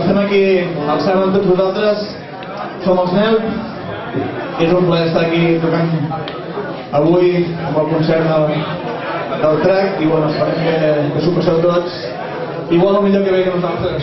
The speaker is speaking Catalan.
estem aquí al cel amb tots vosaltres, som els NELP, i és un plaer estar aquí tocant avui amb el concert del Track, i bueno, esperem que s'ho passeu tots igual o millor que bé que nosaltres.